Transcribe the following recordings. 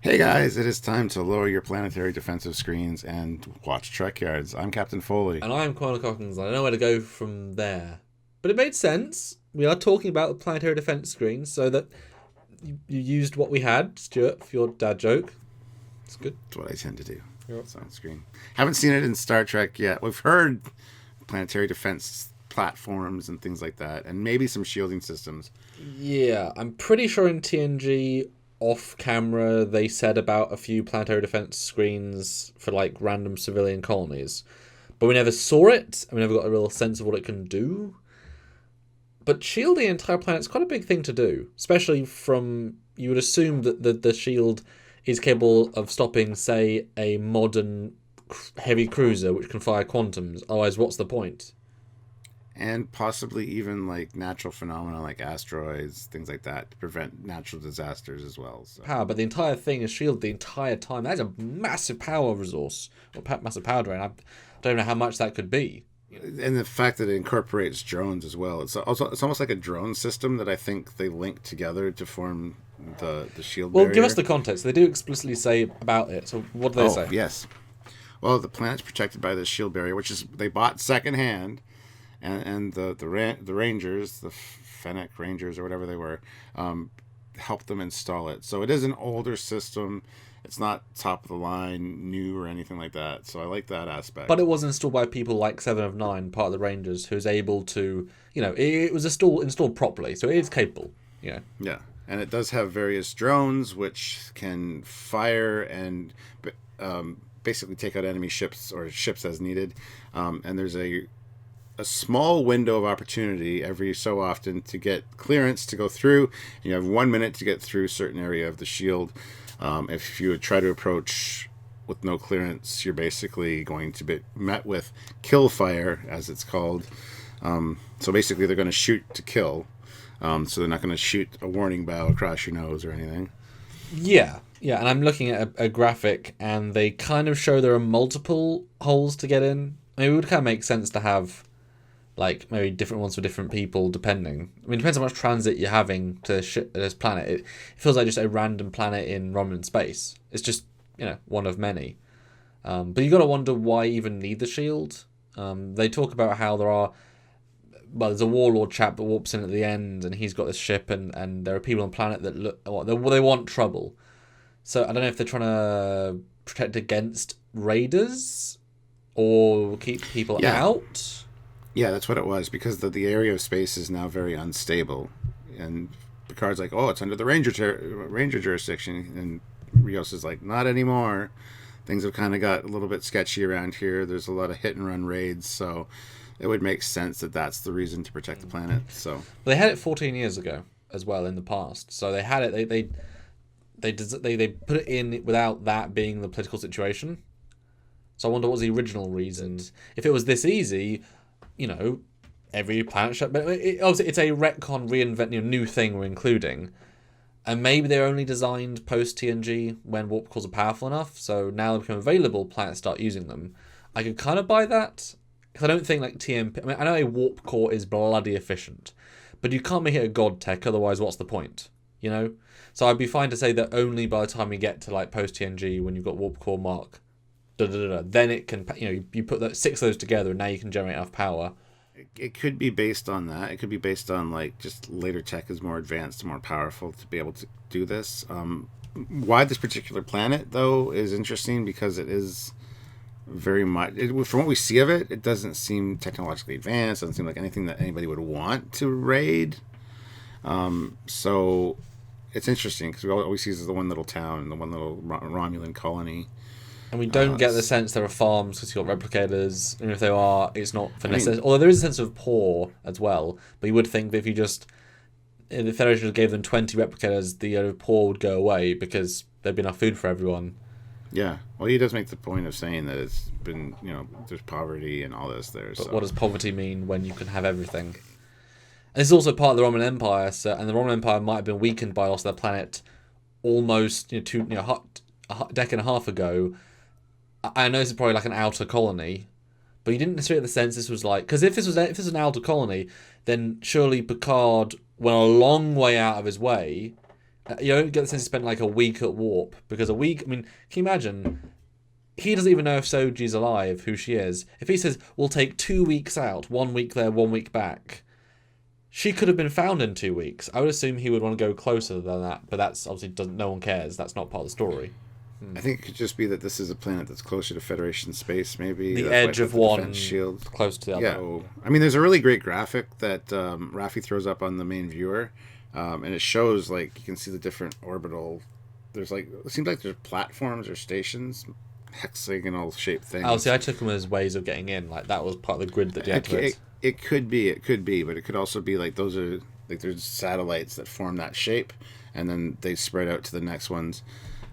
Hey guys, it is time to lower your planetary defensive screens and watch Trekyards. I'm Captain Foley. And I'm Connor Cockins. I don't know where to go from there. But it made sense. We are talking about the planetary defense screen, so that you used what we had, Stuart, for your dad joke. It's good. That's what I tend to do. Yep. It's on screen. Haven't seen it in Star Trek yet. We've heard planetary defense platforms and things like that, and maybe some shielding systems. Yeah, I'm pretty sure in TNG off camera they said about a few planetary defense screens for like random civilian colonies. But we never saw it, and we never got a real sense of what it can do. But shielding an entire planet is quite a big thing to do, especially from you would assume that the shield is capable of stopping, say, a modern heavy cruiser which can fire quantums. Otherwise, what's the point? And possibly even like natural phenomena like asteroids, things like that, to prevent natural disasters as well. So Power, but the entire thing is shielded the entire time. That's a massive power resource, or massive power drain. I don't know how much that could be. and the fact that it incorporates drones as well. It's almost like a drone system that I think they link together to form the shield Well, barrier. give us the context. They do explicitly say about it. So what do they say? Yes. Well, the planet's protected by the shield barrier, which is they bought secondhand, and the Rangers, the Fennec Rangers or whatever they were, helped them install it. So it is an older system. It's not top of the line, new or anything like that. So I like that aspect. But it was installed by people like Seven of Nine, part of the Rangers, who's able to, it was installed properly, so it is capable. Yeah. Yeah, and it does have various drones which can fire and basically take out enemy ships or ships as needed. And there's a small window of opportunity every so often to get clearance to go through. You have 1 minute to get through a certain area of the shield. If you try to approach with no clearance, you're basically going to be met with kill fire, as it's called. So basically, they're going to shoot to kill. So they're not going to shoot a warning bow across your nose or anything. Yeah, yeah, and I'm looking at a graphic, and they kind of show there are multiple holes to get in. I mean, it would kind of make sense to have, like, maybe different ones for different people, depending. I mean, it depends how much transit you're having to this planet. It feels like just a random planet in Romulan space. It's just, one of many. But you got to wonder why even need the shield. They talk about how there's a warlord chap that warps in at the end, and he's got this ship, and there are people on the planet that they want trouble. So I don't know if they're trying to protect against raiders or keep people out. Yeah, that's what it was, because the area of space is now very unstable. And Picard's like, oh, it's under the Ranger jurisdiction. And Rios is like, not anymore. Things have kind of got a little bit sketchy around here. There's a lot of hit and run raids, so it would make sense that that's the reason to protect the planet. So They had it 14 years ago as well in the past. So they had it. They put it in without that being the political situation. So I wonder what was the original reason. If it was this easy, every planet ship. But obviously, it's a retcon, reinvent, new thing we're including. And maybe they're only designed post TNG when warp cores are powerful enough. So now they become available, planets start using them. I could kind of buy that. Because I don't think like TMP. I mean, I know a warp core is bloody efficient, but you can't make it a god tech. Otherwise, what's the point? So I'd be fine to say that only by the time we get to like post TNG, when you've got warp core mark, then it can. You put six of those together, and now you can generate enough power. it could be based on that. It could be based on like just later tech is more advanced and more powerful to be able to do this. Why this particular planet though is interesting because it is very much from what we see of it, it doesn't seem technologically advanced. Doesn't seem like anything that anybody would want to raid. So it's interesting because all we see is the one little town, the one little Romulan colony. And we don't get the sense there are farms because you've got replicators. And if there are, it's not for necessary. Although there is a sense of poor as well. But you would think that if the Federation gave them 20 replicators, the poor would go away because there'd be enough food for everyone. Yeah. Well, he does make the point of saying that it's been, there's poverty and all this there. But what does poverty mean when you can have everything? And this is also part of the Roman Empire, and the Roman Empire might have been weakened by loss of their planet almost a decade and a half ago. I know this is probably like an outer colony, but you didn't necessarily get the sense this was like... Because if this was an outer colony, then surely Picard went a long way out of his way You don't get the sense he spent like a week at warp, because a week. I mean, can you imagine? He doesn't even know if Soji's alive, who she is. If he says we'll take 2 weeks out, 1 week there, 1 week back, she could have been found in 2 weeks. I would assume he would want to go closer than that, but that's obviously doesn't. No one cares. That's not part of the story. I think it could just be that this is a planet that's closer to Federation space, maybe. The That's edge why of the one defense shield. close to the other. Yeah, I mean, there's a really great graphic that Raffi throws up on the main viewer, and it shows, like, you can see the different orbital. There's, like, it seems like there's platforms or stations, hexagonal shaped things. Oh, see, I took them as ways of getting in. Like, that was part of the grid that deactivates. It could be, but it could also be, like, those are, like, there's satellites that form that shape, and then they spread out to the next ones.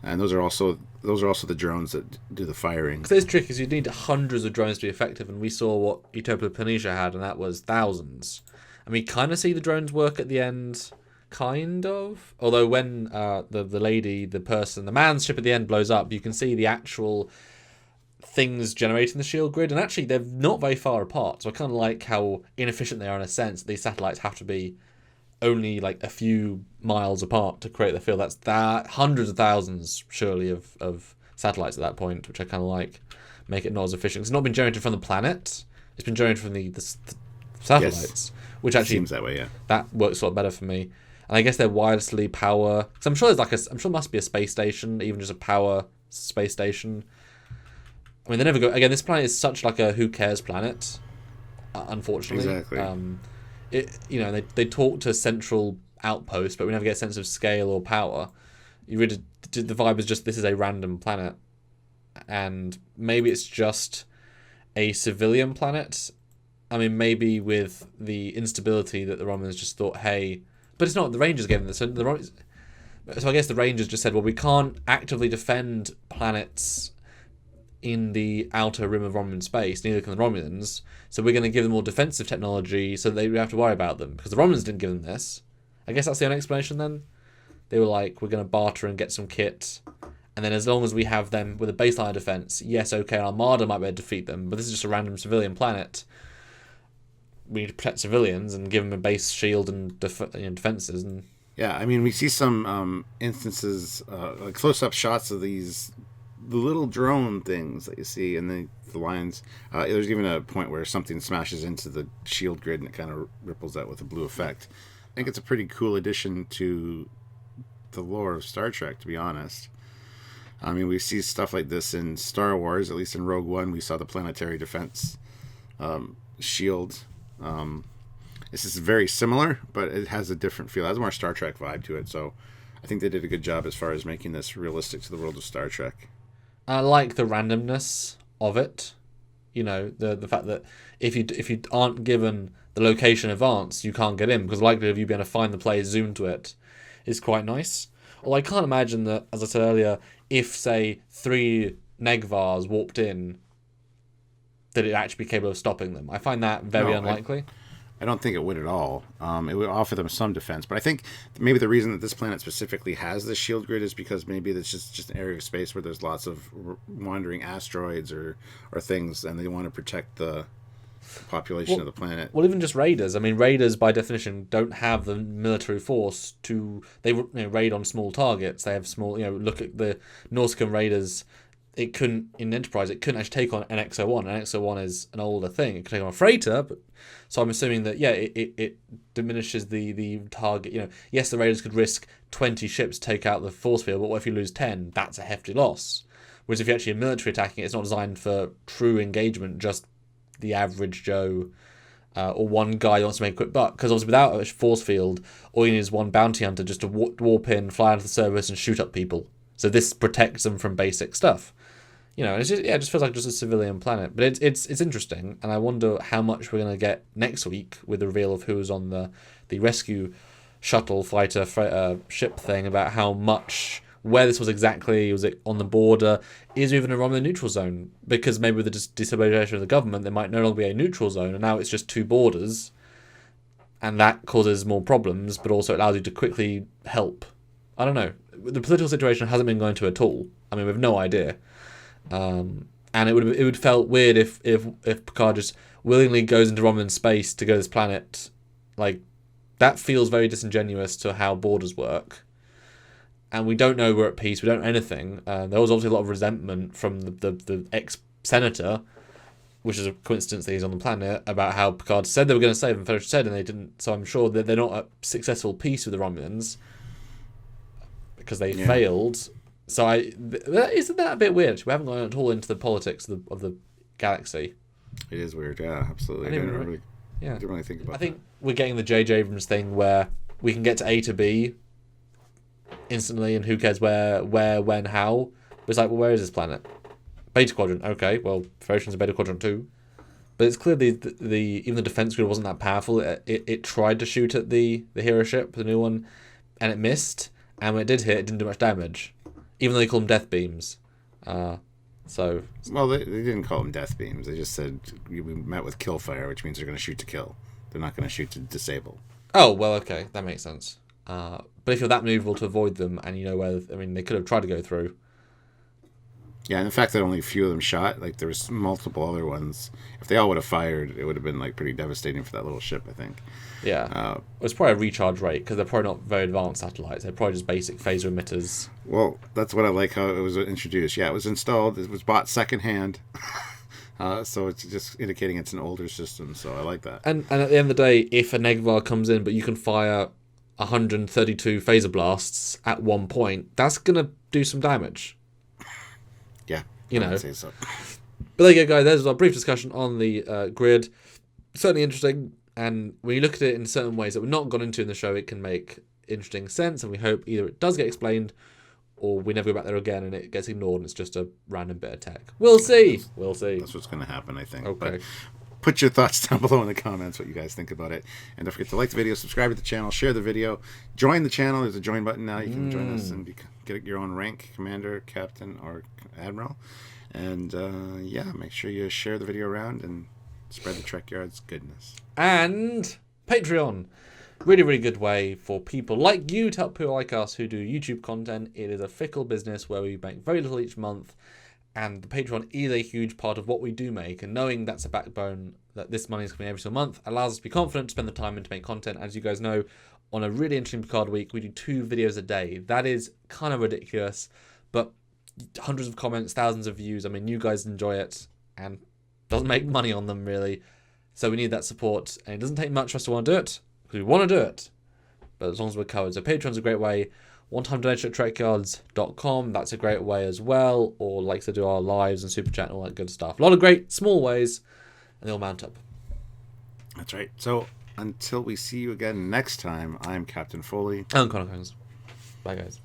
And those are also the drones that do the firing. Because it's tricky, because you need hundreds of drones to be effective, and we saw what Utopia Planitia had, and that was thousands. And we kind of see the drones work at the end, kind of. Although when the man's ship at the end blows up, you can see the actual things generating the shield grid, and actually they're not very far apart. So I kind of like how inefficient they are in a sense. These satellites have to be only like a few miles apart to create the field. That's hundreds of thousands, surely, of satellites at that point, which I kind of like. Make it not as efficient. It's not been generated from the planet. It's been generated from the satellites, yes. Which actually seems that way. Yeah, that works a lot better for me. And I guess they're wirelessly power. Because I'm sure there must be a space station, even just a power space station. I mean, they never go. Again, this planet is such like a who cares planet. Unfortunately, exactly. They talk to central outposts, but we never get a sense of scale or power. The vibe is just this is a random planet, and maybe it's just a civilian planet. I mean, maybe with the instability that the Romulans just thought, hey, but it's not. The Rangers gave them this. So I guess the Rangers just said, well, we can't actively defend planets in the outer rim of Romulan space, neither can the Romulans, so we're going to give them more defensive technology so they don't have to worry about them, because the Romulans didn't give them this. I guess that's the only explanation then. They were like, we're going to barter and get some kit, and then as long as we have them with a baseline of defense, yes, okay, Armada might be able to defeat them, but this is just a random civilian planet. We need to protect civilians and give them a base shield and defenses. And yeah, I mean, we see some instances, like close-up shots of the little drone things that you see in the lines. There's even a point where something smashes into the shield grid and it kind of ripples out with a blue effect. I think it's a pretty cool addition to the lore of Star Trek, to be honest. I mean, we see stuff like this in Star Wars, at least in Rogue One. We saw the planetary defense shield. This is very similar, but it has a different feel. It has a more Star Trek vibe to it, so I think they did a good job as far as making this realistic to the world of Star Trek. I like the randomness of it. The fact that if you aren't given the location in advance, you can't get in, because the likelihood of you being able to find the place, zoom to it, is quite nice. Although I can't imagine that, as I said earlier, if, say, 3 Negvars warped in, that it'd actually be capable of stopping them. I find that very unlikely. I don't think it would at all. It would offer them some defense, but I think maybe the reason that this planet specifically has this shield grid is because maybe it's just an area of space where there's lots of wandering asteroids or things, and they want to protect the population of the planet. Well, even just raiders. I mean, raiders by definition don't have the military force to raid on small targets. They have small. Look at the Nausicaan raiders. It couldn't in Enterprise. It couldn't actually take on an XO1. An XO1 is an older thing. It could take on a freighter, but so I'm assuming that it diminishes the target. Yes, the raiders could risk 20 ships to take out the force field, but what if you lose 10? That's a hefty loss. Whereas if you're actually military attacking, it's not designed for true engagement. Just the average Joe or one guy who wants to make a quick buck. Because obviously, without a force field, all you need is one bounty hunter just to warp in, fly into the service, and shoot up people. So this protects them from basic stuff. It just feels like just a civilian planet. But it's interesting, and I wonder how much we're going to get next week with the reveal of who's on the rescue shuttle fighter ship thing, about how much, where this was exactly. Was it on the border? Is it even a Romulan neutral zone? Because maybe with the destabilization of the government, there might no longer be a neutral zone, and now it's just 2 borders, and that causes more problems, but also allows you to quickly help. I don't know. The political situation hasn't been going to at all. I mean, we have no idea. And it would felt weird if Picard just willingly goes into Romulan space to go to this planet. Like, that feels very disingenuous to how borders work. and we don't know we're at peace. We don't know anything. There was obviously a lot of resentment from the ex-senator, which is a coincidence that he's on the planet, about how Picard said they were going to save him, Federation said, and they didn't. So I'm sure that they're not at successful peace with the Romulans because they failed. So isn't that a bit weird? We haven't gone at all into the politics of the galaxy. It is weird, yeah, absolutely. I didn't really think about that. I think we're getting the J.J. Abrams thing where we can get to A to B instantly, and who cares where, when, how. But it's like, well, where is this planet? Beta Quadrant. Okay, well, Federation's a Beta Quadrant too. But it's clear even the defense grid wasn't that powerful. It tried to shoot at the hero ship, the new one, and it missed. And when it did hit, it didn't do much damage, even though they call them death beams. Well, they didn't call them death beams. They just said we met with kill fire, which means they're going to shoot to kill. They're not going to shoot to disable. Oh, well, okay, that makes sense. But if you're that maneuverable to avoid them, and you know where, I mean, they could have tried to go through. Yeah, and the fact that only a few of them shot, like there was multiple other ones. If they all would have fired, it would have been like pretty devastating for that little ship, I think. Yeah, it was probably a recharge rate because they're probably not very advanced satellites. They're probably just basic phaser emitters. Well, that's what I like how it was introduced. Yeah, it was installed. It was bought secondhand, so it's just indicating it's an older system. So I like that. And at the end of the day, if a Negvar comes in, but you can fire 132 phaser blasts at one point, that's gonna do some damage. Yeah, you know. I would say so. But there you go, guys. There's our brief discussion on the grid. Certainly interesting, and when you look at it in certain ways that we've not gone into in the show, it can make interesting sense, and we hope either it does get explained, or we never go back there again and it gets ignored and it's just a random bit of tech. We'll see. We'll see. That's what's going to happen, I think. Okay. But put your thoughts down below in the comments, what you guys think about it. And don't forget to like the video, subscribe to the channel, share the video, join the channel. There's a join button now. You can join us and get your own rank, commander, captain, or admiral. And make sure you share the video around and spread the Trekyards goodness. And Patreon. Really, really good way for people like you to help people like us who do YouTube content. It is a fickle business where we make very little each month, and the Patreon is a huge part of what we do make. And knowing that's a backbone, that this money is coming every single month, allows us to be confident to spend the time and to make content. As you guys know, on a really interesting Picard week, we do 2 videos a day. That is kind of ridiculous, but hundreds of comments, thousands of views. I mean, you guys enjoy it and doesn't make money on them really. So we need that support, and it doesn't take much for us to want to do it. We want to do it, but as long as we're covered. So Patreon's a great way. One-time donation at trekyards.com. That's a great way as well. Or like to do our lives and super chat and all that good stuff. A lot of great small ways, and they'll mount up. That's right. So until we see you again next time, I'm Captain Foley. I'm Connor Combs. Bye, guys.